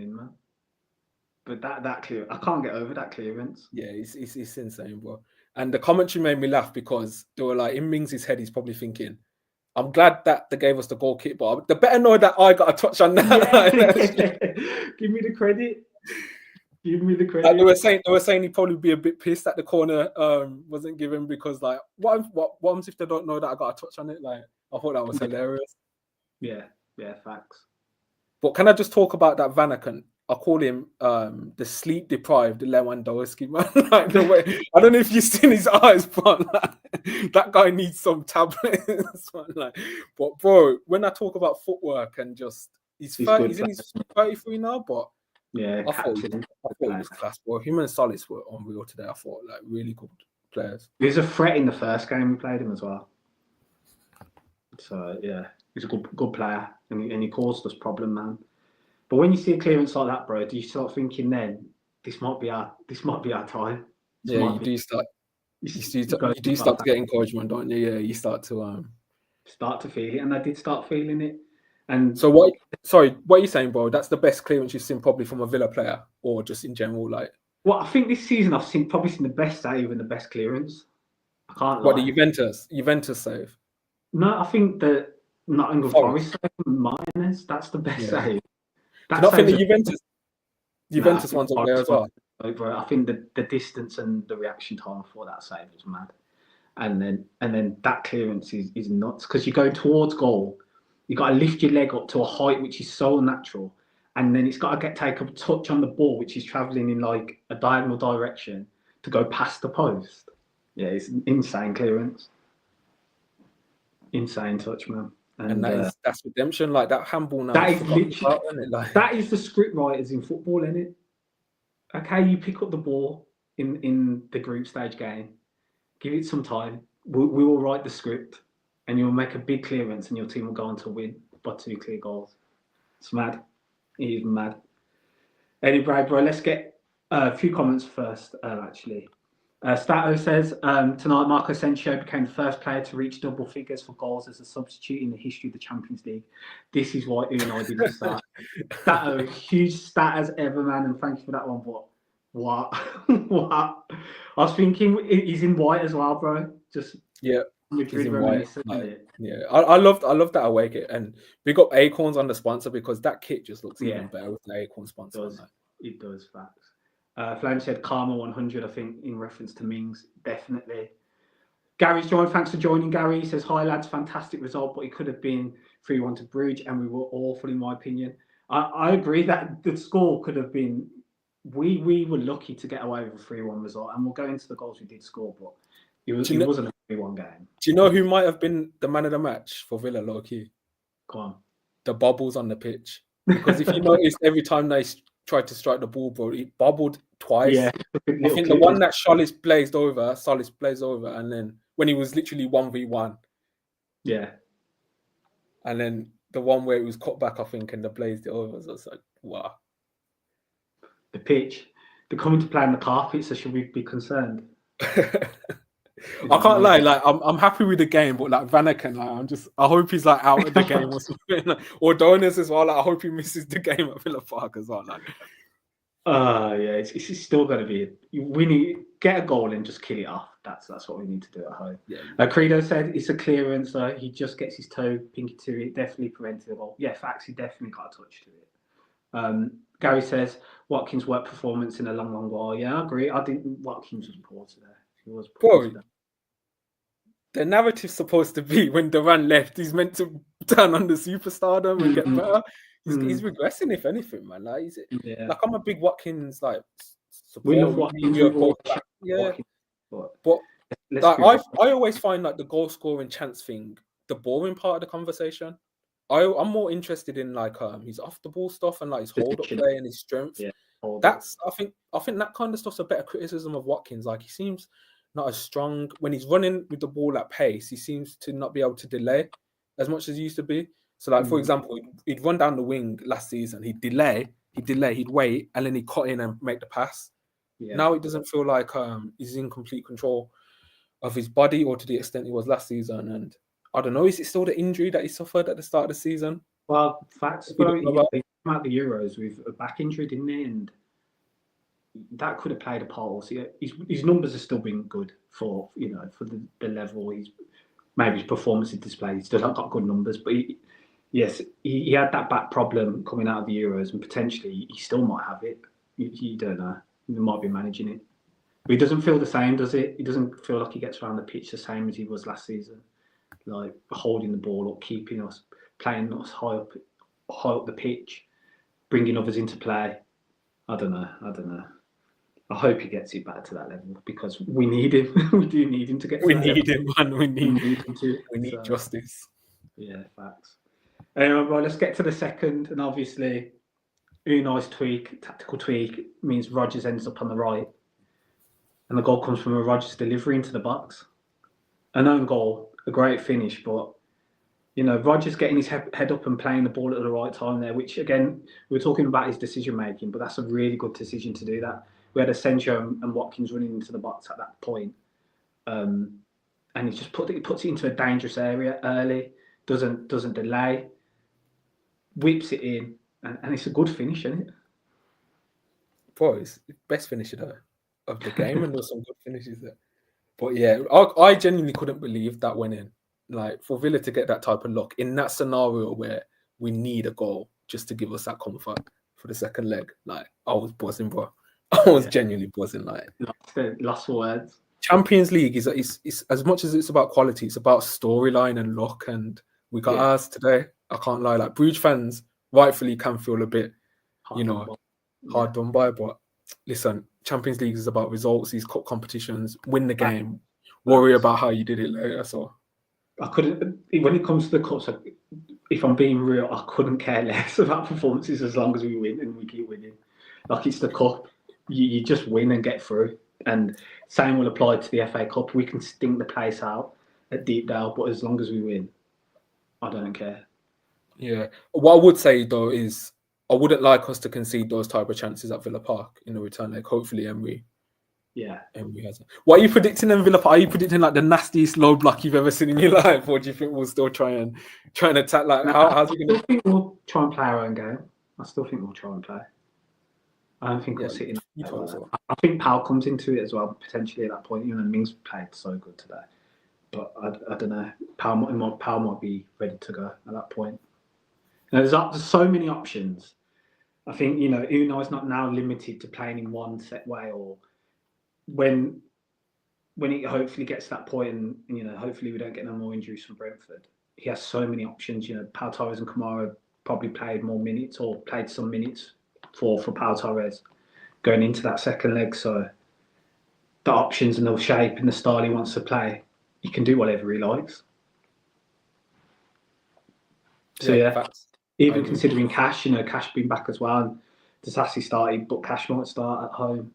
in. Man. But that clear, I can't get over that clearance. Yeah, it's insane, bro. And the commentary made me laugh because they were like, in Mings' head, he's probably thinking, I'm glad that they gave us the goal kick, but they better know that I got a touch on that. Yeah. Give me the credit. Like they were saying he'd probably be a bit pissed that the corner wasn't given because like what if they don't know that I got a touch on it? Like, I thought that was hilarious. Yeah, facts. But can I just talk about that Van Aken? I call him the sleep deprived Lewandowski, man. Like the way, I don't know if you've seen his eyes, but like, that guy needs some tablets. Like, but bro, when I talk about footwork and just he's in his 33 now, but yeah, I thought it was class, bro. Him and Salis were unreal today. I thought like really good players. He was a threat in the first game we played him as well. So yeah, he's a good player, and he caused us problem, man. But when you see a clearance like that, bro, do you start thinking then this might be our time? You do start to get encouragement, don't you? Yeah, you start to feel it, and I did start feeling it. And so what? Sorry, what are you saying, bro? That's the best clearance you've seen probably from a Villa player, or just in general, like. Well, I think this season I've probably seen the best save and the best clearance. I can't lie. What, the Juventus save? No, I think the Nottingham Forest save from Martinez, that's the best save. Do you not think the Juventus one's up there as well? Bro, I think the distance and the reaction time for that save was mad. And then that clearance is nuts because you're going towards goal. You got to lift your leg up to a height which is so natural, and then it's got to take a touch on the ball which is travelling in like a diagonal direction to go past the post. Yeah, it's an insane clearance. Insane touch, man. And that's redemption, like that handball now. That is literally that is the script writers in football, isn't it? Okay, you pick up the ball in the group stage game, give it some time. We will write the script, and you'll make a big clearance, and your team will go on to win by 2 clear goals. It's mad. It is mad. Anyway, bro, let's get a few comments first. Actually. Stato says, tonight Marco Asensio became the first player to reach double figures for goals as a substitute in the history of the Champions League. This is why Unai didn't start. Stato, huge stat as ever, man, and thank you for that one. But what? What? I was thinking he's in white as well, bro. Just he's in white. I love that away kit, and we got Acorns on the sponsor because that kit just looks even better with the Acorn sponsor. It does, facts. Flame said Karma 100, I think, in reference to Mings. Definitely. Gary's joined. Thanks for joining, Gary. He says, hi, lads. Fantastic result, but it could have been 3-1 to Brugge, and we were awful, in my opinion. I agree that the score could have been... We were lucky to get away with a 3-1 result, and we'll go into the goals we did score, but it wasn't a 3-1 game. Do you know who might have been the man of the match for Villa, low-key? Go on. The bubbles on the pitch. Because if you notice, every time they tried to strike the ball, bro, it bubbled twice. Yeah. I think the one that Solis blazed over, and then when he was literally 1v1. Yeah. And then the one where it was cut back, I think, and they blazed it over. So it's like, wow. The pitch. They're coming to play on the carpet, so should we be concerned? I can't lie, like I'm happy with the game, but like Vanaken, like I hope he's like out of the game or something. Or Donis as well. Like I hope he misses the game at Villa Park as well. Like, yeah, it's still going to be. We need get a goal and just kill it off. That's what we need to do at home. Yeah. Credo said it's a clearance. He just gets his toe pinky to it. Definitely prevented the goal. Yeah, facts. He definitely got a touch to it. Gary says Watkins' work performance in a long while. Yeah, I agree. I think Watkins was poor today. He was poor today. The narrative's supposed to be when Duran left, he's meant to turn on the superstardom and get better. He's regressing, if anything, man. Like, like I'm a big Watkins supporter. We love Watkins. But like, I always find like the goal scoring chance thing the boring part of the conversation. I'm more interested in like his off the ball stuff and like his hold up play and his strength. Yeah, I think that kind of stuff's a better criticism of Watkins. Like he seems not as strong when he's running with the ball at pace. He seems to not be able to delay as much as he used to be. So, like for example, he'd run down the wing last season. He'd delay, he'd wait, and then he'd cut in and make the pass. Yeah. Now it doesn't feel like he's in complete control of his body, or to the extent he was last season. And I don't know, is it still the injury that he suffered at the start of the season? Well, facts. He came out the Euros with a back injury, didn't he? And that could have played a part. Also, his numbers have still been good for the level maybe his performance he displayed. He's still not got good numbers, but he had that back problem coming out of the Euros, and potentially he still might have it. You don't know. He might be managing it, but he doesn't feel the same, does it? He doesn't feel like he gets around the pitch the same as he was last season, like holding the ball up, keeping us, playing us high up the pitch, bringing others into play. I don't know. I hope he gets it back to that level because we need him. We do need him to get. We need him, man. We need him to. We need justice. Yeah, facts. Right, let's get to the second, and obviously, Unai's tactical tweak means Rodgers ends up on the right, and the goal comes from a Rodgers delivery into the box. An own goal, a great finish, but Rodgers getting his head up and playing the ball at the right time there, which again we were talking about his decision making, but that's a really good decision to do that. We had Asensio and Watkins running into the box at that point, and he just puts it into a dangerous area early. Doesn't delay, whips it in, and it's a good finish, isn't it? Bro, it's the best finisher of the game, and there's some good finishes there. But yeah, I genuinely couldn't believe that went in. Like for Villa to get that type of luck in that scenario where we need a goal just to give us that comfort for the second leg. Like I was buzzing, bro. I was genuinely buzzing. Like lost words. Champions League is as much as it's about quality, it's about storyline and luck. And we got ours today. I can't lie. Like Bruges fans rightfully can feel a bit, hard done by. But listen, Champions League is about results. These cup competitions, win the game, worry about how you did it later. So I couldn't. When it comes to the cups, if I'm being real, I couldn't care less about performances as long as we win and we keep winning. Like it's the cup. You just win and get through. And same will apply to the FA Cup. We can stink the place out at Deepdale, but as long as we win, I don't care. Yeah. What I would say, though, is I wouldn't like us to concede those type of chances at Villa Park in the return leg. Hopefully, Emery hasn't. What are you predicting in Villa Park? Are you predicting like the nastiest low block you've ever seen in your life? Or do you think we'll still try and attack? Like, how's it going to... I think we'll try and play our own game. I still think we'll try and play. I don't think we'll sit in. I think Powell comes into it as well, potentially at that point. Mings played so good today. But I don't know. Powell might be ready to go at that point. There's so many options. I think, Unai's not now limited to playing in one set way, or when when it hopefully gets to that point, and hopefully we don't get no more injuries from Brentford, he has so many options. Pau Torres and Kamara probably played more minutes or played some minutes for Pau Torres going into that second leg. So the options and the shape and the style he wants to play, he can do whatever he likes. So facts. even considering Cash, Cash being back as well, Disassi started, but Cash won't start at home.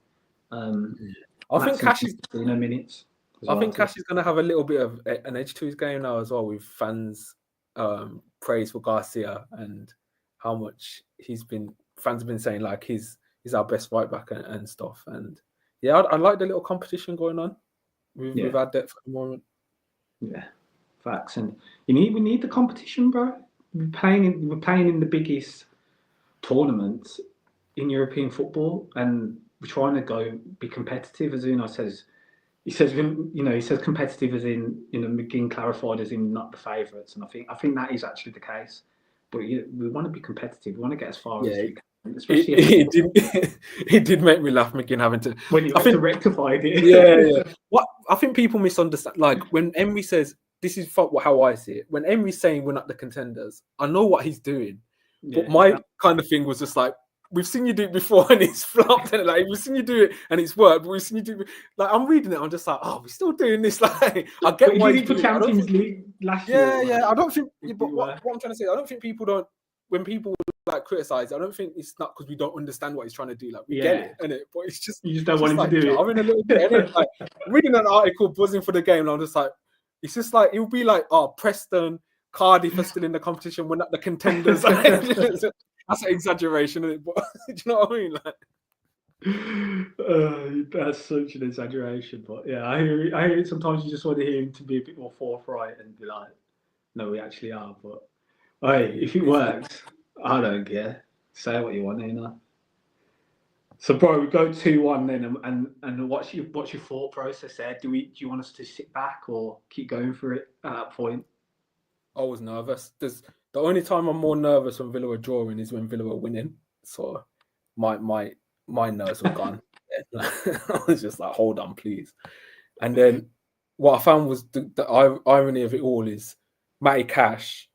I think Cash is minutes. I think Cash is going to have a little bit of an edge to his game now as well, with fans praise for Garcia and how much fans have been saying like he's our best right back and stuff. And yeah, I like the little competition going on with our depth at the moment. Yeah, facts. And we need the competition, bro. We're playing in the biggest tournaments in European football, and we're trying to be competitive. As Uno says, he says competitive as in, McGinn clarified as in not the favourites, and I think that is actually the case. But we want to be competitive. We want to get as far as we can. Especially it did make me laugh, McGinn having to when you have to rectify it. Yeah. What I think people misunderstand, like when Emery says, this is how I see it. When Emery's saying we're not the contenders, I know what he's doing. But my kind of thing was just like, we've seen you do it before and it's flopped, and like we've seen you do it and it's worked, but we've seen you do it. Like I'm reading it, I'm just like, we're still doing this. Like I get why you did for Champions League last year. Yeah. I don't think. But what I'm trying to say, I don't think people don't. When people like criticize, I don't think it's not because we don't understand what he's trying to do. Like we get it, innit? But it's just you just don't want him to do it. I'm in a little bit. Like reading an article, buzzing for the game, and I'm just like, it's just like it would be like, Preston, Cardiff are still in the competition. We're not the contenders. That's an exaggeration, isn't it? But do you know what I mean? Like, that's such an exaggeration. But yeah, I hear it. Sometimes you just want to hear him to be a bit more forthright and be like, "No, we actually are." But hey, if it works, I don't care. Say what you want, So, bro, we go 2-1 then, and what's your thought process there? Do you want us to sit back or keep going for it at that point? I was nervous. The only time I'm more nervous when Villa are drawing is when Villa are winning. So my nerves were gone. I was just like, hold on, please. And then what I found was the irony of it all is Matty Cash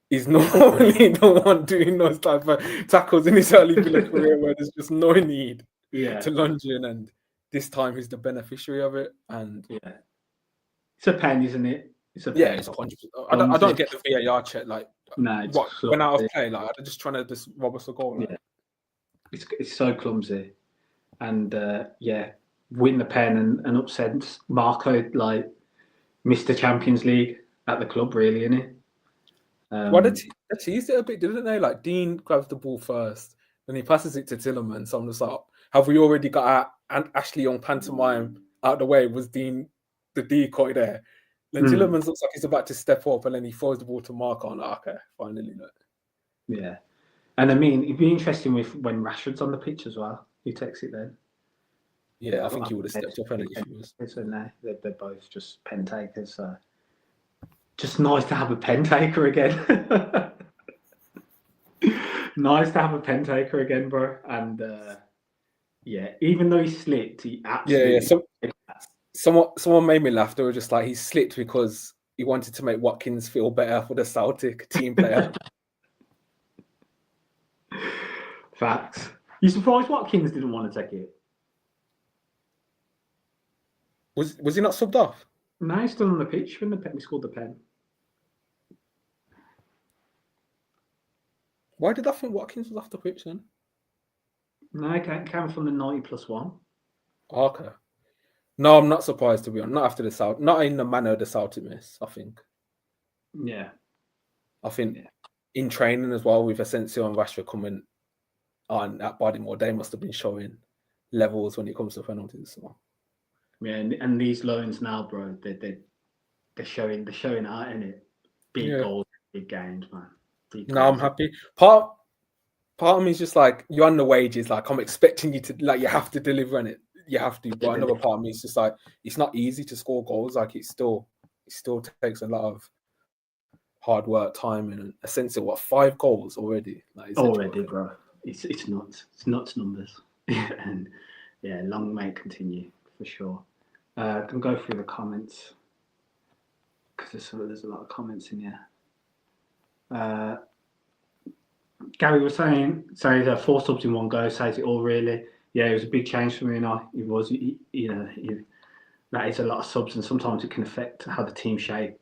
is normally the one doing those type of tackles in his early Villa career where there's just no need to lunge in, and this time he's the beneficiary of it. And it's a pen, isn't it? It's 100%. I don't get the VAR check. Like, when I was playing, like, I'm just trying to just rob us a goal. Like. Yeah, it's so clumsy, and win the pen and upset Marco, like Mr. Champions League at the club, really, isn't it? Well, they teased it a bit, didn't they? Like Dean grabs the ball first, and he passes it to Tielemans. So I'm just like, have we already got Ashley Young pantomime out of the way? Was Dean the decoy there? Then Tielemans looks like he's about to step up, and then he throws the ball to Marco. I'm like, okay, finally. Yeah. And I mean, it'd be interesting when Rashford's on the pitch as well. Who takes it then? Yeah, I think he would have stepped up if he was. They're both just pen takers. So just nice to have a pen taker again. Nice to have a pen taker again, bro. And even though he slipped, he absolutely. Someone made me laugh. They were just like, he slipped because he wanted to make Watkins feel better for the Celtic team player. Facts. You surprised Watkins didn't want to take it? Was he not subbed off? No, he's still on the pitch when we scored the pen. Why did I think Watkins was off the pitch then? No, it came from the 90+1. Okay. No, I'm not surprised, to be honest. Not after the South, not in the manner of the Celtic miss, I think. Yeah. I think in training as well, with Asensio and Rashford coming on at Bodymoor, they must have been showing levels when it comes to penalties. So. Yeah, and these loans now, bro, they're showing out in it. Big goals, big games, man. No, I'm happy. Part of me is just like, you're on the wages, like I'm expecting you to, like, you have to deliver on it. You have to. But another part of me is just like, it's not easy to score goals. Like it still takes a lot of hard work, time, and Asensio, 5 goals already? Like, already, bro. It's nuts. It's nuts numbers. And long may it continue for sure. Can go through the comments because there's a lot of comments in here. Gary was saying the 4 subs in one go says it all really. Yeah, it was a big change for me. It was, that is a lot of subs, and sometimes it can affect how the team shape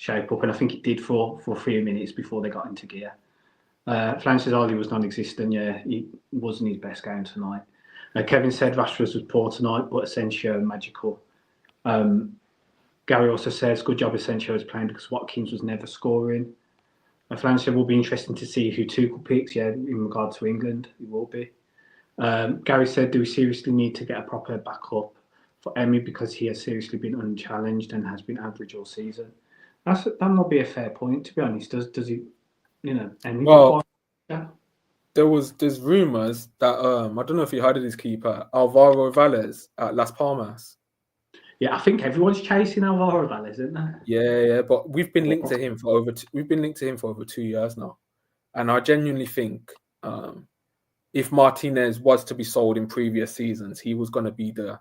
up. And I think it did for 3 minutes before they got into gear. Francis Ollie was non-existent. Yeah, it wasn't his best game tonight. Kevin said Rashford was poor tonight, but Asensio magical. Gary also says good job Asensio was playing because Watkins was never scoring. Francis will be interesting to see who Tuchel picks. Yeah, in regard to England, it will be. Gary said, do we seriously need to get a proper backup for Emi because he has seriously been unchallenged and has been average all season? That might be a fair point, to be honest. Does he, Emi? Well, there's rumours that I don't know if you heard of this keeper, Alvaro Valles at Las Palmas. Yeah, I think everyone's chasing Alvaro Valles, isn't they? Yeah, but we've been linked to him for over 2 years now, and I genuinely think if Martinez was to be sold in previous seasons, he was going to be the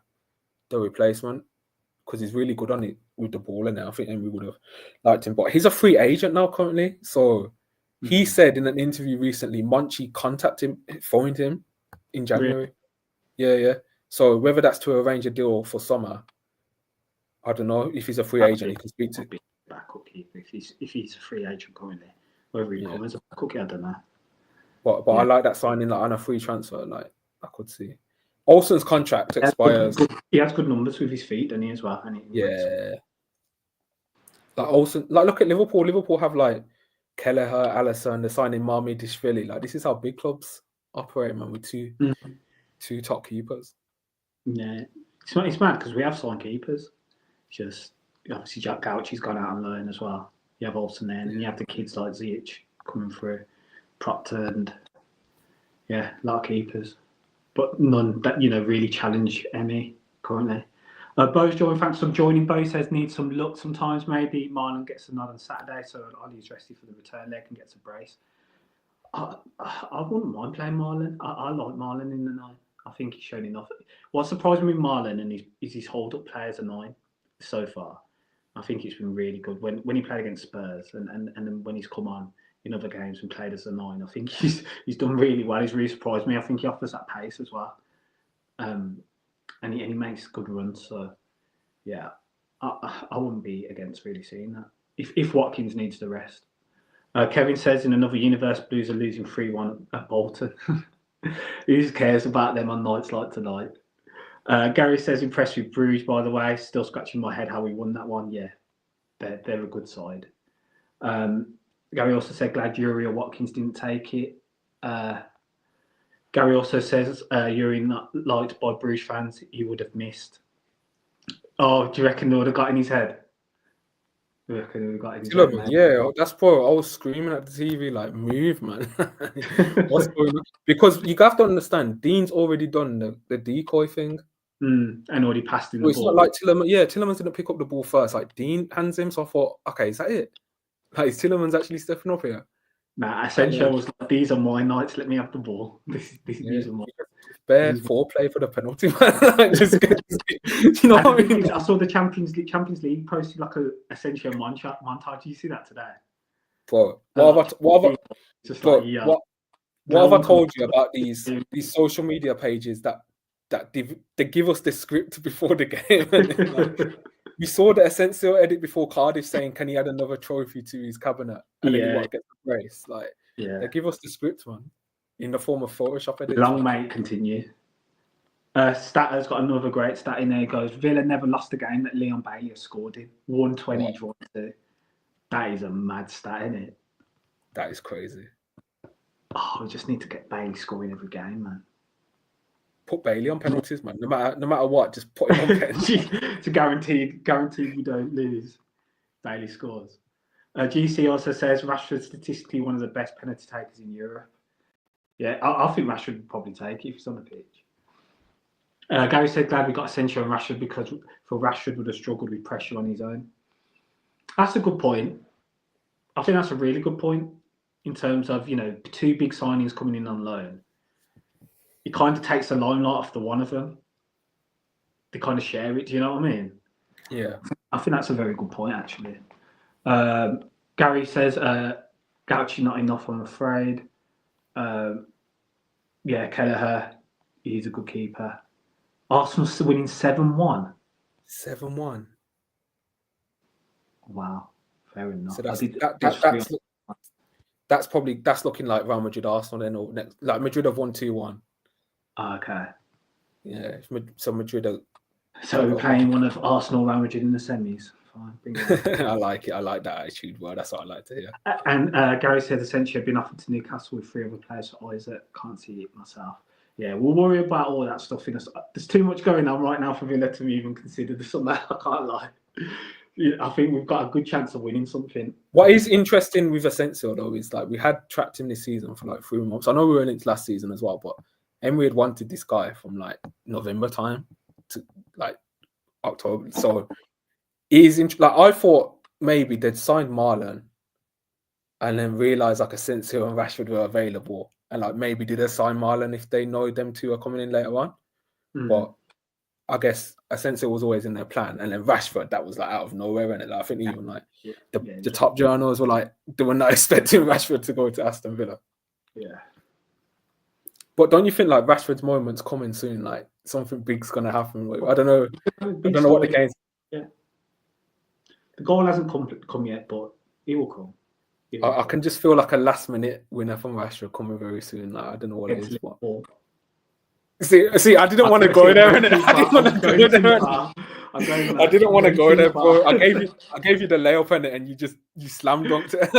replacement because he's really good on it with the ball, and I think we would have liked him. But he's a free agent now currently, so he said in an interview recently, Monchi phoned him in January. Really? Yeah. So whether that's to arrange a deal for summer, I don't know. If he's a free agent, he can speak to backup keeper if he's a free agent currently. Whether he comes as a backup, I don't know. But I like that signing on a free transfer. Like I could see. Olsen's contract expires. He has good numbers with his feet, doesn't he, as well? Yeah. Like Olsen, look at Liverpool. Liverpool have like Kelleher, Alisson, they're signing Marmidishvili. Like this is how big clubs operate, man, with two top keepers. Yeah, it's mad because we have signed keepers. Just obviously Jack Gauchi's gone out on loan as well. You have Olsen there, and you have the kids like Ziyech coming through, Proctor, and a lot of keepers, but none that really challenge Emi currently. Bo's joining. Thanks for joining. Bo says needs some luck sometimes. Maybe Marlon gets a nod on Saturday, so Ollie's rested for the return leg and gets a brace. I wouldn't mind playing Marlon. I like Marlon in the 9. I think he's shown enough. What surprised me with Marlon is his hold-up play as a 9 so far. I think it's been really good when he played against Spurs and then when he's come on in other games and played as a 9. I think he's done really well. He's really surprised me. I think he offers that pace as well, and he makes good runs. So yeah, I wouldn't be against really seeing that if Watkins needs the rest. Kevin says in another universe, Blues are losing 3-1 at Bolton. Who cares about them on nights like tonight? Gary says impressed with Bruges, by the way. Still scratching my head how we won that one. Yeah, they're a good side. Gary also said glad Yuri or Watkins didn't take it. Gary also says Yuri not liked by Bruges fans. He would have missed. Oh, do you reckon they would have got in his head? Yeah, that's bro. I was screaming at the TV like, "Move, man!" What's going on? Because you have to understand, Dean's already done the decoy thing, and already passed in the ball. It's not like Tillerman. Yeah, Tillerman's didn't pick up the ball first. Like Dean hands him, so I thought, okay, is that it? Like, is Tillerman's actually stepping up here? Nah, Asensio was like, "These are my nights. Let me have the ball. These are my." Bare foreplay for the penalty, man. You know what I mean? I saw the Champions League posted like a Asensio montage. Do you see that today? Bro, what have I told you about these social media pages that they give us the script before the game? And we saw the Asensio edit before Cardiff saying, "Can he add another trophy to his cabinet?" And then he gets the brace. Like, they give us the script, man, in the form of Photoshop edits. Long may it continue. Statter's got another great stat in there. He goes, Villa never lost a game that Leon Bailey has scored in. 120 drawn 2. That is a mad stat, isn't it? That is crazy. Oh, we just need to get Bailey scoring every game, man. Put Bailey on penalties, man. No matter what, just put him on penalties. It's a guaranteed we don't lose. Bailey scores. GC also says Rashford statistically one of the best penalty takers in Europe. Yeah, I think Rashford would probably take it if he's on the pitch. Gary said glad we got Asensio and Rashford because for Rashford would have struggled with pressure on his own. That's a good point. I think that's a really good point in terms of, 2 big signings coming in on loan. It kind of takes the limelight off the one of them. they kind of share it. Do you know what I mean? Yeah. I think that's a very good point, actually. Gary says, Gauchi not enough, I'm afraid. Yeah, Kelleher, he's a good keeper. Arsenal still winning 7-1. 7-1. Wow, fair enough. So that's probably looking like Real Madrid Arsenal then, or next, like Madrid have won 2-1. Okay. Yeah, so Madrid are. So we're playing one of Arsenal Real Madrid in the semis. Fine, bring it I like it. I like that attitude. Well, that's what I like to hear. And Gary said essentially been offered to Newcastle with 3 other players for Isaac. Can't see it myself. Yeah, we'll worry about all that stuff. There's too much going on right now for Villa to even consider this on that. I can't lie. Yeah, I think we've got a good chance of winning something. What is interesting with Asensio though is like we had tracked him this season for like 3 months. I know we were in it last season as well, but Emery had wanted this guy from like November time to like October. So he's like I thought maybe they'd signed Marlon and then realised like Asensio and Rashford were available, and like maybe did they sign Marlon if they know them two are coming in later on. But I guess Asensio was always in their plan, and then Rashford, that was like out of nowhere, and like, I think even like the top journals were like they were not expecting Rashford to go to Aston Villa. Yeah. But don't you think like Rashford's moment's coming soon? Like something big's gonna happen. I don't know. I don't know what the game's. Yeah. The goal hasn't come yet, but it will come. I can just feel like a last minute winner from Rashford coming very soon. Like I don't know what it is. But... See, I didn't want to go there, and I didn't want to go there. I didn't want to go there, bro. I gave you the layup in it, and you slam dunked it.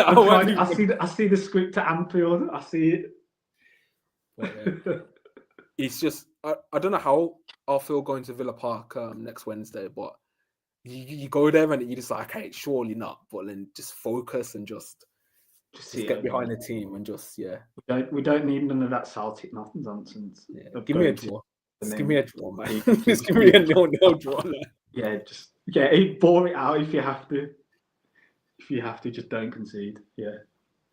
I see the script to Anfield. I see it. Yeah. It's just I don't know how I'll feel going to Villa Park next Wednesday, but you go there and you just like, okay, surely not. But then just focus and just get behind the team and just We don't need none of that Celtic nonsense. Yeah. Give me a draw. Just give me a draw, man. Just give me a nil draw. Bore it out if you have to. If you have to, just don't concede. Yeah,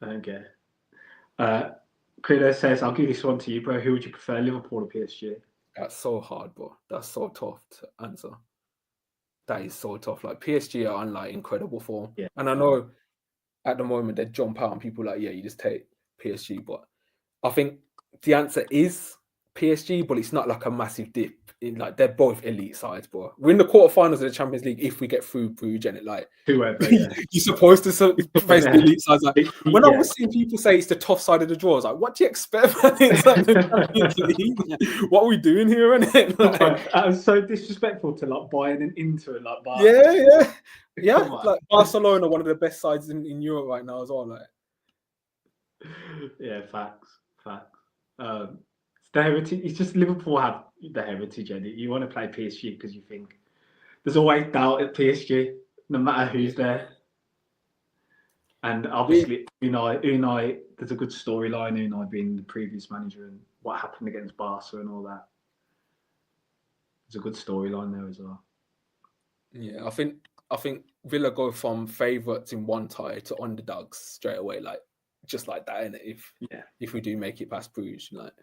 I don't care. Credo says, "I'll give this one to you, bro. Who would you prefer, Liverpool or PSG?" That's so hard, bro. That's so tough to answer. That is so tough. Like PSG are on like incredible form, and I know at the moment they jump out and people like, you just take PSG, but I think the answer is PSG, but it's not like a massive dip. Like they're both elite sides, bro. We're in the quarterfinals of the Champions League if we get through Brugge, and it like whoever you're supposed to face the elite sides. Like when I was seeing people say it's the tough side of the draw, I was like, what do you expect? It's like the Champions League. What are we doing here? Innit? Like, that was so disrespectful to like Bayern and Inter, like yeah. Like Barcelona, one of the best sides in Europe right now as well. Like, yeah, facts. The heritage. It's just Liverpool have the heritage, and you want to play PSG because you think there's always doubt at PSG, no matter who's there. And obviously, Unai, there's a good storyline. Unai being the previous manager and what happened against Barca and all that. There's a good storyline there as well. Yeah, I think Villa go from favourites in one tie to underdogs straight away, like just like that, innit? If we do make it past Bruges, like.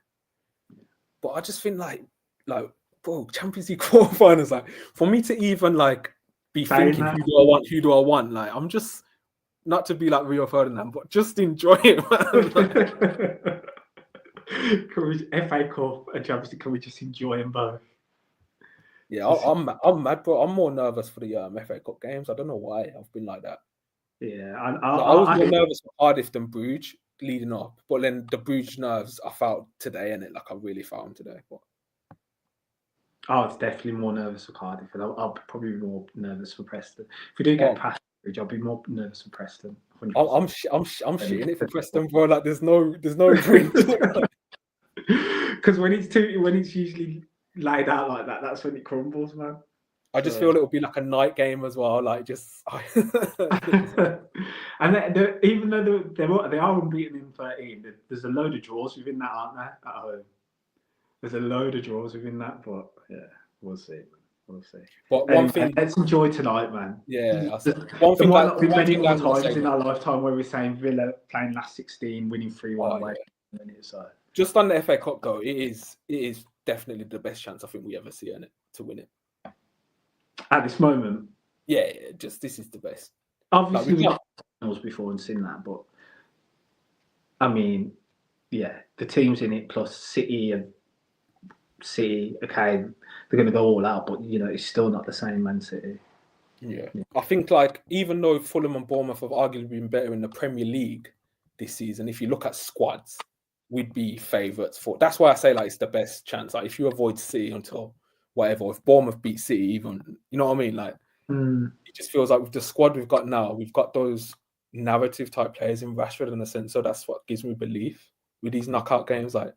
But I just think like, bro, Champions League quarterfinals, like for me to even like be thinking who do I want? Like I'm just not to be like Rio Ferdinand, but just enjoy it, man. Can we FA Cup and Champions League? Can we just enjoy them both? Yeah, I'm mad, bro. I'm more nervous for the FA Cup games. I don't know why I've been like that. Yeah, I was more nervous for Cardiff than Bruges leading up, but then the Bruges nerves I felt today, and it like I really felt them today. But it's definitely more nervous for Cardiff, and I'll probably be more nervous for Preston. If we do get past Bruges, I'll be more nervous for Preston. 100%. I'm shitting it for Preston, bro. Like there's no Bruges. Because when it's usually laid out like that, that's when it crumbles, man. I just feel it'll be like a night game as well, like just. And even though they are unbeaten in 13, there's a load of draws within that, aren't there? At home, there's a load of draws within that, but yeah, we'll see. But one thing, let's enjoy tonight, man. Yeah, one thing might not be many more times in our lifetime where we're saying Villa playing last 16, winning 3-1 away. Just on the FA Cup though, it is definitely the best chance I think we ever see in it to win it. At this moment, Yeah, just this is the best. obviously Like, we we've can't- got finals before and seen that, but I mean, yeah, the teams in it plus City and City, okay, they're going to go all out, but you know, it's still not the same Man City. Yeah. I think like even though Fulham and Bournemouth have arguably been better in the Premier League this season, if you look at squads, we'd be favourites for. That's why I say like it's the best chance. Like if you avoid City until whatever, if Bournemouth beat City, even you know what I mean. Like it just feels like with the squad we've got now, we've got those narrative type players in Rashford and Asensio. That's what gives me belief with these knockout games. Like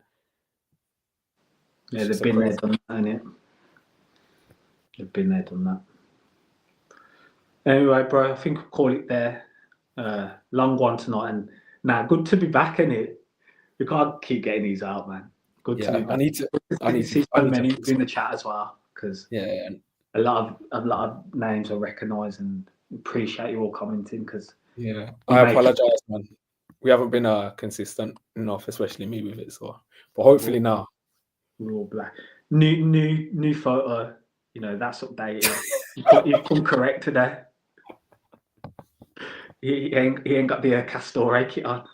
Yeah, they've just a been there, crazy. done that, innit? They've been there, done that. Anyway, bro, I think we'll call it there. Long one tonight, and good to be back in it. We can't keep getting these out, man. Good to be Yeah, back. I need see to so many in the chat as well, because yeah. a lot of names I recognise and appreciate you all commenting, because Yeah, I apologize, man. We haven't been consistent enough, especially me with it. So, but hopefully now we're all black. New photo. You know that's updated. You've come correct today. He ain't got the Castore kit on.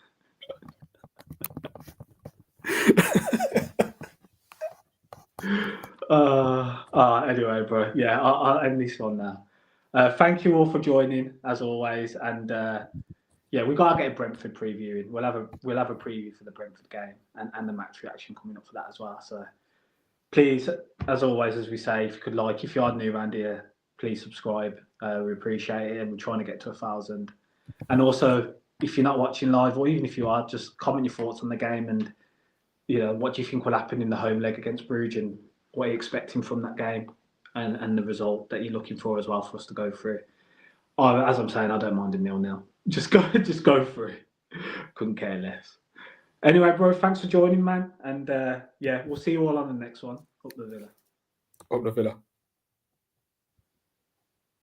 Anyway, bro. Yeah, I'll end this one now. Thank you all for joining, as always, and yeah, we gotta get a Brentford preview in. We'll have a preview for the Brentford game and the match reaction coming up for that as well. So please, as always, as we say, if you could if you are new around here, please subscribe. We appreciate it, and we're trying to get to 1,000. And also, if you're not watching live, or even if you are, just comment your thoughts on the game and what do you think will happen in the home leg against Brugge and what are you expecting from that game and the result that you're looking for as well for us to go through. As I'm saying, I don't mind a 0-0. Just go for it. Couldn't care less. Anyway, bro, thanks for joining, man. And yeah, we'll see you all on the next one. Up the Villa. Up the Villa.